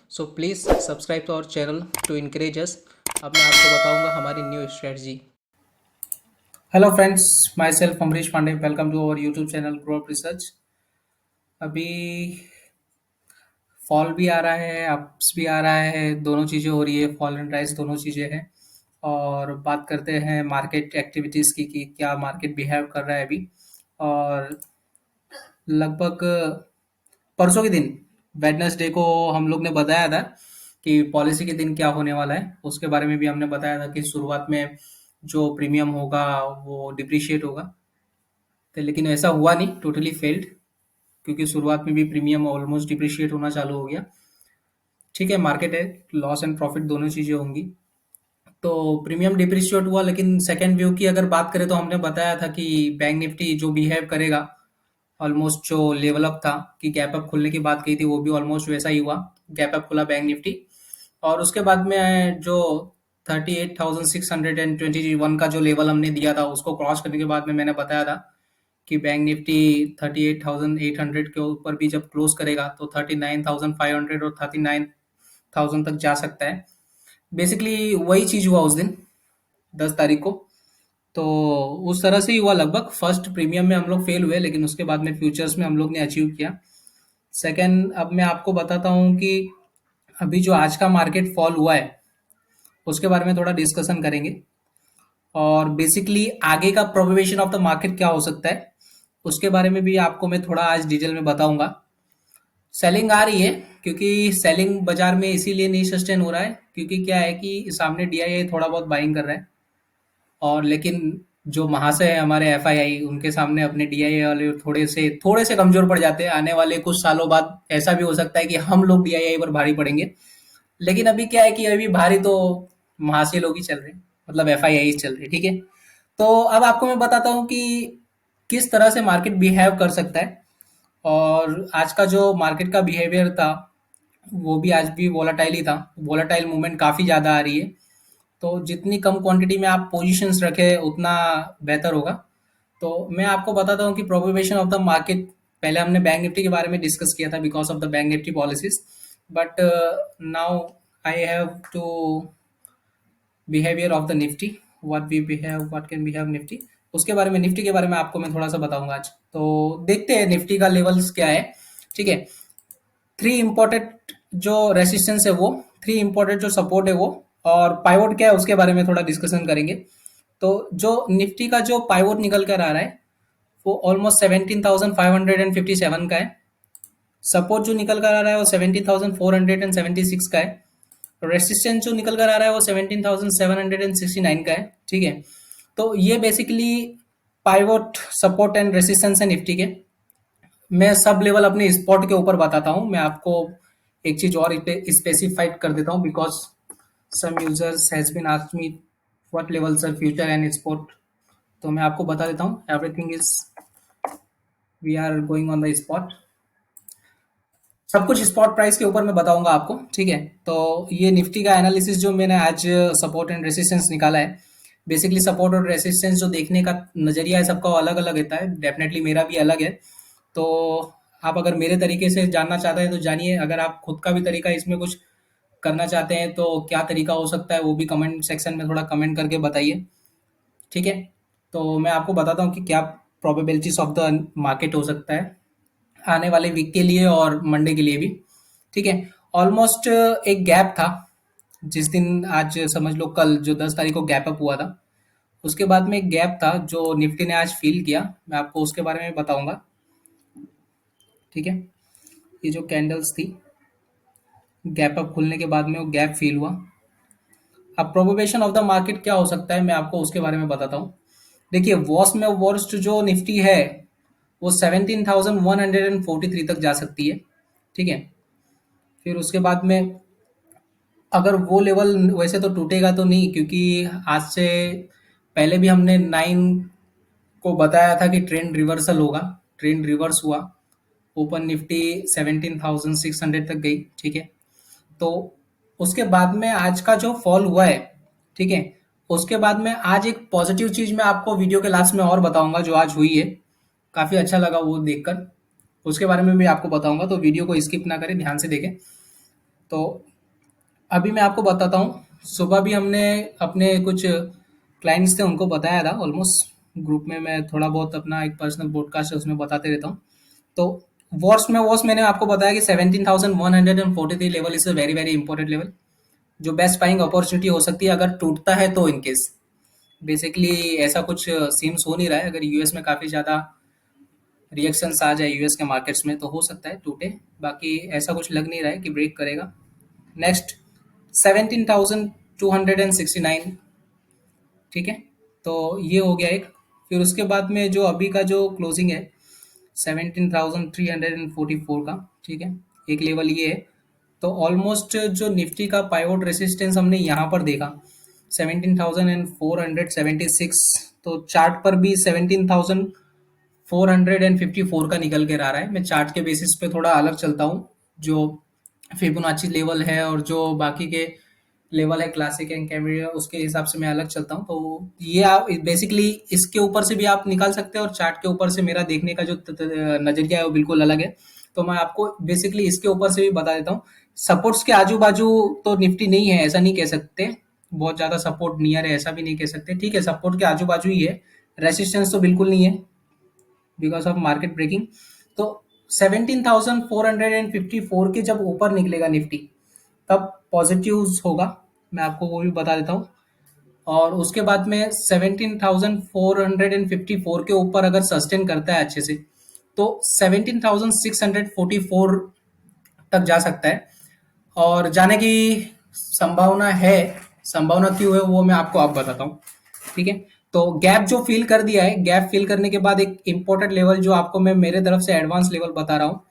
So please subscribe to our channel to encourage us. अब मैं आपको बताऊंगा हमारी new strategy. Hello friends, myself Amrish Pandey, welcome to our YouTube channel Grow Up Research. अभी fall भी आ रहा है, अप्स भी आ रहा है, दोनों चीज़ें हो रही है, फॉल एंड राइज दोनों चीज़ें हैं। और बात करते हैं मार्केट एक्टिविटीज़ की कि क्या मार्केट बिहेव कर रहा है अभी। और लगभग परसों के दिन वेडनेसडे को हम लोग ने बताया था कि पॉलिसी के दिन क्या होने वाला है। उसके बारे में भी हमने बताया था कि शुरुआत में जो प्रीमियम होगा वो डिप्रिशिएट होगा। तो लेकिन ऐसा हुआ नहीं, टोटली फेल्ड, क्योंकि शुरुआत में भी प्रीमियम ऑलमोस्ट डिप्रिशिएट होना चालू हो गया। ठीक है, मार्केट है, लॉस एंड प्रॉफिट दोनों चीज़ें होंगी। तो प्रीमियम डिप्रिशिएट हुआ, लेकिन सेकेंड व्यू की अगर बात करें तो हमने बताया था कि बैंक निफ्टी जो बिहेव करेगा, ऑलमोस्ट जो लेवल अप था कि गैप अप खुलने की बात की थी, वो भी ऑलमोस्ट वैसा ही हुआ। गैप अप खुला बैंक निफ्टी, और उसके बाद में जो 38,621 का जो लेवल हमने दिया था उसको क्रॉस करने के बाद में मैंने बताया था कि बैंक निफ्टी 38,800 के ऊपर भी जब क्लोज करेगा तो 39,500 और 39,000 तक जा सकता है। बेसिकली वही चीज हुआ उस दिन, 10 तारीख को। तो उस तरह से ही हुआ लगभग। फर्स्ट प्रीमियम में हम लोग फेल हुए, लेकिन उसके बाद में फ्यूचर्स में हम लोग ने अचीव किया। सेकंड, अब मैं आपको बताता हूँ कि अभी जो आज का मार्केट फॉल हुआ है उसके बारे में थोड़ा डिस्कशन करेंगे। और बेसिकली आगे का प्रोबेबिलिटी ऑफ द मार्केट क्या हो सकता है उसके बारे में भी आपको मैं थोड़ा आज डिटेल में बताऊंगा। सेलिंग आ रही है, क्योंकि सेलिंग बाजार में इसीलिए नहीं सस्टेन हो रहा है क्योंकि क्या है कि सामने डीआईआई थोड़ा बहुत बाइंग कर रहा है। और लेकिन जो महाशय है हमारे एफआईआई, उनके सामने अपने डीआईआई वाले थोड़े से कमजोर पड़ जाते हैं। आने वाले कुछ सालों बाद ऐसा भी हो सकता है कि हम लोग डीआईआई पर भारी पड़ेंगे। लेकिन अभी क्या है कि अभी भारी तो महाशय लोग ही चल रहे हैं, मतलब एफआईआई चल रहे हैं। ठीक है, तो अब आपको मैं बताता हूँ कि किस तरह से मार्केट बिहेव कर सकता है। और आज का जो मार्केट का बिहेवियर था वो भी आज भी वोलाटाइल ही था। वोलाटाइल मूवमेंट काफ़ी ज़्यादा आ रही है, तो जितनी कम क्वांटिटी में आप पोजीशंस रखें उतना बेहतर होगा। तो मैं आपको बताता हूँ कि प्रोबेबिलिटी ऑफ द मार्केट, पहले हमने बैंक निफ्टी के बारे में डिस्कस किया था because of the bank Nifty policies. But now I have to behaviour of the Nifty, what can behave Nifty. उसके बारे में, निफ्टी के बारे में आपको मैं थोड़ा सा बताऊंगा आज। तो देखते हैं निफ्टी का लेवल्स क्या है। ठीक है, थ्री इंपॉर्टेंट जो रेसिस्टेंस है वो, थ्री इंपॉर्टेंट जो सपोर्ट है वो, और पाइवोट क्या है उसके बारे में थोड़ा डिस्कशन करेंगे। तो जो निफ्टी का जो पाइवोट निकल कर आ रहा है वो ऑलमोस्ट 17,557 का है। सपोर्ट जो निकल कर आ रहा है वो 17,476 का है। रेसिस्टेंस जो निकल कर आ रहा है वो 17,769 का है। ठीक है, तो ये basically pivot, support and resistance है निफ्टी के। मैं सब लेवल अपने स्पॉट के ऊपर बताता हूँ। मैं आपको एक चीज और स्पेसिफाइड कर देता हूँ because some users has been asked me what level sir future and spot. तो मैं आपको बता देता हूँ, everything is, we are going on the spot. सब कुछ स्पॉट प्राइस के ऊपर मैं बताऊंगा आपको। ठीक है, तो ये निफ्टी का एनालिसिस जो मैंने आज सपोर्ट एंड रेसिस्टेंस निकाला है। बेसिकली सपोर्ट और रेसिस्टेंस जो देखने का नजरिया है सबका अलग अलग रहता है, डेफिनेटली मेरा भी अलग है। तो आप अगर मेरे तरीके से जानना चाहते हैं तो जानिए, अगर आप खुद का भी तरीका इसमें कुछ करना चाहते हैं तो क्या तरीका हो सकता है वो भी कमेंट सेक्शन में थोड़ा कमेंट करके बताइए। ठीक है, तो मैं आपको बताता हूँ कि क्या प्रोबेबिलिटीज ऑफ द मार्केट हो सकता है आने वाले वीक के लिए और मंडे के लिए भी। ठीक है, ऑलमोस्ट एक गैप था जिस दिन, आज समझ लो कल जो 10 तारीख को गैप अप हुआ था, उसके बाद में एक गैप था जो निफ्टी ने आज फील किया। मैं आपको उसके बारे में बताऊंगा। ठीक है, ये जो कैंडल्स थी, गैप अप खुलने के बाद में वो गैप फील हुआ। अब प्रोबेबिलिटी ऑफ द मार्केट क्या हो सकता है मैं आपको उसके बारे में बताता हूँ। देखिए, वर्स्ट में वर्स्ट जो निफ्टी है वो 17,143 तक जा सकती है। ठीक है, फिर उसके बाद में अगर वो लेवल, वैसे तो टूटेगा तो नहीं क्योंकि आज से पहले भी हमने 9 को बताया था कि ट्रेंड रिवर्सल होगा। ट्रेंड रिवर्स हुआ, ओपन निफ्टी 17,600 तक गई। ठीक है, तो उसके बाद में आज का जो फॉल हुआ है, ठीक है, उसके बाद में आज एक पॉजिटिव चीज मैं आपको वीडियो के लास्ट में और बताऊंगा जो आज हुई है। काफी अच्छा लगा वो देखकर, उसके बारे में भी आपको बताऊंगा, तो वीडियो को स्किप ना करें, ध्यान से देखें। तो अभी मैं आपको बताता हूँ, सुबह भी हमने अपने कुछ क्लाइंट्स थे उनको बताया था ऑलमोस्ट, ग्रुप में मैं थोड़ा बहुत अपना एक पर्सनल पॉडकास्ट है उसमें बताते रहता हूँ। तो वॉर्स मैंने आपको बताया कि 17,143 level is a very very important level, जो बेस्ट बाइंग अपॉर्चुनिटी हो सकती है अगर टूटता है तो, इन केस। बेसिकली ऐसा कुछ सीम्स हो नहीं रहा है, अगर यूएस में काफ़ी ज़्यादा रिएक्शंस आ जाए यूएस के मार्केट्स में तो हो सकता है टूटे, बाकी ऐसा कुछ लग नहीं रहा है कि ब्रेक करेगा। नेक्स्ट 17,269, ठीक है, तो ये हो गया एक। फिर उसके बाद में जो अभी का जो क्लोजिंग है 17,344 का, ठीक है, एक लेवल ये है। तो ऑलमोस्ट जो निफ्टी का पाइवोट रेसिस्टेंस हमने यहाँ पर देखा 17,476, तो चार्ट पर भी 17,454 का निकल के आ रहा है। मैं चार्ट के बेसिस पे थोड़ा अलग चलता हूँ, जो फिबोनाची लेवल है और जो बाकी के लेवल है क्लासिक एंड कैमरिया, उसके हिसाब से मैं अलग चलता हूँ। तो ये आप बेसिकली इसके ऊपर से भी आप निकाल सकते हैं और चार्ट के ऊपर से मेरा देखने का जो नजरिया है वो बिल्कुल अलग है। तो मैं आपको बेसिकली इसके ऊपर से भी बता देता हूँ। सपोर्ट्स के आजू बाजू तो निफ्टी नहीं है, ऐसा नहीं कह सकते, बहुत ज्यादा सपोर्ट नियर है ऐसा भी नहीं कह सकते, ठीक है, सपोर्ट के आजू बाजू ही है। रेसिस्टेंस तो बिल्कुल नहीं है बिकॉज ऑफ मार्केट ब्रेकिंग। तो 17,454 के जब ऊपर निकलेगा निफ्टी तब पॉजिटिव होगा, मैं आपको वो भी बता देता हूँ। और उसके बाद में 17,454 के ऊपर अगर सस्टेन करता है अच्छे से तो 17,644 तक जा सकता है, और जाने की संभावना है। संभावना क्यों है वो मैं आपको अब बताता हूँ, ठीक है। तो गैप जो फिल कर दिया है, गैप फिल करने के बाद एक इंपॉर्टेंट लेवल जो आपको मैं मेरे तरफ से एडवांस लेवल बता रहा हूँ,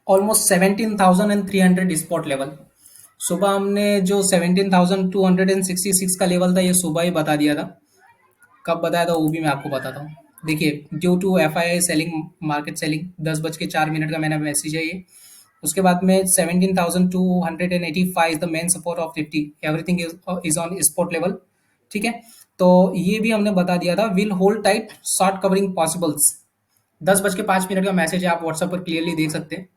ऑलमोस्ट 17,300 स्पॉट लेवल। सुबह हमने जो 17,266 का लेवल था ये सुबह ही बता दिया था। कब बताया था वो भी मैं आपको बताता हूँ। देखिए, due to F I I selling, market selling, 10 बज के 4 मिनट का मैंने मैसेज है ये। उसके बाद में 17,285 the main support of Nifty, everything is on spot level, ठीक है। तो ये भी हमने बता दिया था, will hold tight short covering possibles. 10 बज के 5 मिनट का मैसेज है, आप व्हाट्सएप पर क्लियरली देख सकते हैं।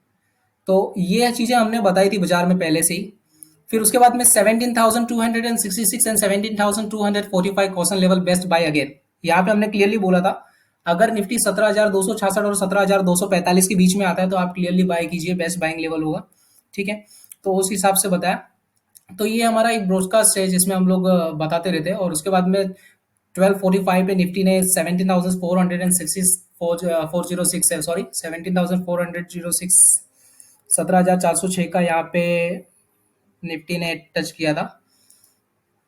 तो ये चीजें हमने बताई थी बाजार में पहले से ही। फिर उसके बाद में 17,266 and 17,245 question level best buy again, यहाँ पे हमने क्लियरली बोला था अगर निफ्टी 17,266 और 17,245 के बीच में आता है तो आप क्लियरली बाय कीजिए, बेस्ट बाइंग लेवल होगा, ठीक है। तो उस हिसाब से बताया। तो ये हमारा एक ब्रॉडकास्ट है जिसमें हम लोग बताते रहते हैं। और उसके बाद में 12:45 पे निफ्टी ने 17,406 है, सॉरी 17,406, 17,406 का यहाँ पे निफ्टी ने टच किया था,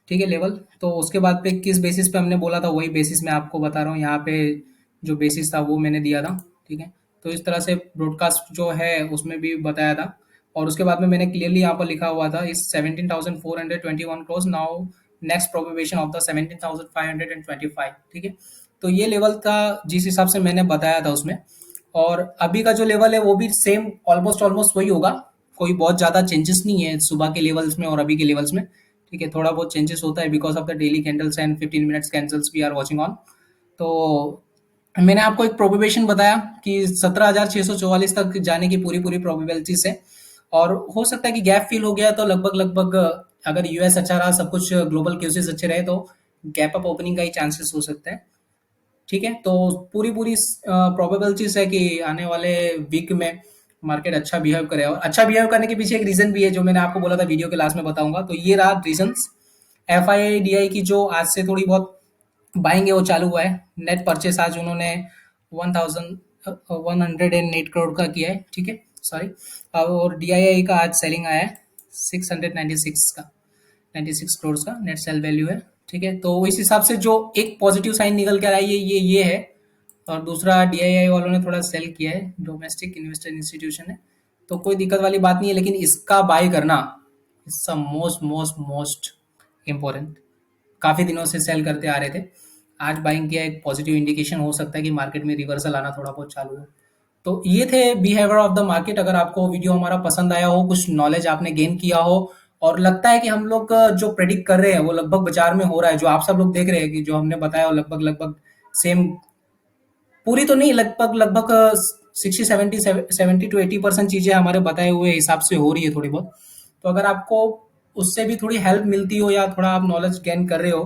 ठीक है, लेवल। तो उसके बाद पे किस बेसिस पे हमने बोला था वही बेसिस मैं आपको बता रहा हूँ, यहाँ पे जो बेसिस था वो मैंने दिया था, ठीक है। तो इस तरह से ब्रॉडकास्ट जो है उसमें भी बताया था। और उसके बाद में मैंने क्लियरली यहाँ पर लिखा हुआ था इस 17,421 close now, next probation of the 17,525, ठीक है। तो ये लेवल था जिस हिसाब से मैंने बताया था उसमें। और अभी का जो लेवल है वो भी सेम ऑलमोस्ट ऑलमोस्ट वही होगा, कोई बहुत ज़्यादा चेंजेस नहीं है सुबह के लेवल्स में और अभी के लेवल्स में, ठीक है। थोड़ा बहुत चेंजेस होता है because of the daily candles and 15 minutes candles we are watching on. तो मैंने आपको एक प्रोबेबिलिटी बताया कि 17,644 तक जाने की पूरी पूरी प्रोबेबिलिटीज है। और हो सकता है कि गैप फिल हो गया तो लगभग लगभग अगर यूएस अच्छा रहा, सब कुछ ग्लोबल केसेस अच्छे रहे तो गैप अप ओपनिंग का ही चांसेस हो सकता है, ठीक है। तो पूरी पूरी प्रोबेबिलिटीज है कि आने वाले वीक में मार्केट अच्छा बिहेव करे। और अच्छा बिहेव करने के पीछे एक रीजन भी है जो मैंने आपको बोला था, वीडियो के लास्ट में बताऊंगा। तो ये रहा reasons. F I I D I की जो आज से थोड़ी बहुत बाइंग है वो चालू हुआ है। नेट परचेस आज उन्होंने 1,108 करोड़ का किया है, ठीक है, सॉरी। और डी आई आई का आज सेलिंग आया है 696 का, 96 करोड़ का नेट सेल वैल्यू है, ठीक है। तो इस हिसाब से जो एक पॉजिटिव साइन निकल कर आई है ये है। और दूसरा डीआईआई वालों ने थोड़ा सेल किया है, डोमेस्टिक इन्वेस्टर इंस्टीट्यूशन है, तो कोई दिक्कत वाली बात नहीं है, लेकिन इसका बाय करना it's most most most important. काफी दिनों से सेल करते आ रहे थे, आज बाइंग किया, एक पॉजिटिव इंडिकेशन हो सकता है कि मार्केट में रिवर्सल आना थोड़ा बहुत चालू हो। तो ये थे बिहेवियर ऑफ द मार्केट। अगर आपको वीडियो हमारा पसंद आया हो, कुछ नॉलेज आपने गेन किया हो और लगता है कि हम लोग जो प्रेडिक्ट कर रहे हैं वो लगभग बाजार में हो रहा है, जो आप सब लोग देख रहे हैं कि जो हमने बताया वो लगभग लगभग सेम पूरी तो नहीं, लगभग लगभग 60-70 टू 80% चीज़ें हमारे बताए हुए हिसाब से हो रही है थोड़ी बहुत। तो अगर आपको उससे भी थोड़ी हेल्प मिलती हो या थोड़ा आप नॉलेज गेन कर रहे हो,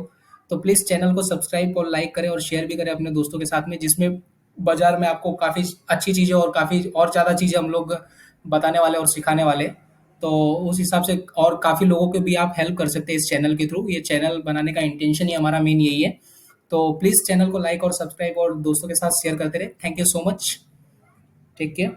तो प्लीज़ चैनल को सब्सक्राइब और लाइक करें और शेयर भी करें अपने दोस्तों के साथ में, जिसमें बाजार में आपको काफ़ी अच्छी चीज़ें और काफ़ी और ज़्यादा चीज़ें हम लोग बताने वाले और सिखाने वाले। तो उस हिसाब से और काफ़ी लोगों को भी आप हेल्प कर सकते हैं इस चैनल के थ्रू। ये चैनल बनाने का इंटेंशन ही हमारा मेन यही है। तो प्लीज़ चैनल को लाइक और सब्सक्राइब और दोस्तों के साथ शेयर करते रहे। Thank you so much. Take care.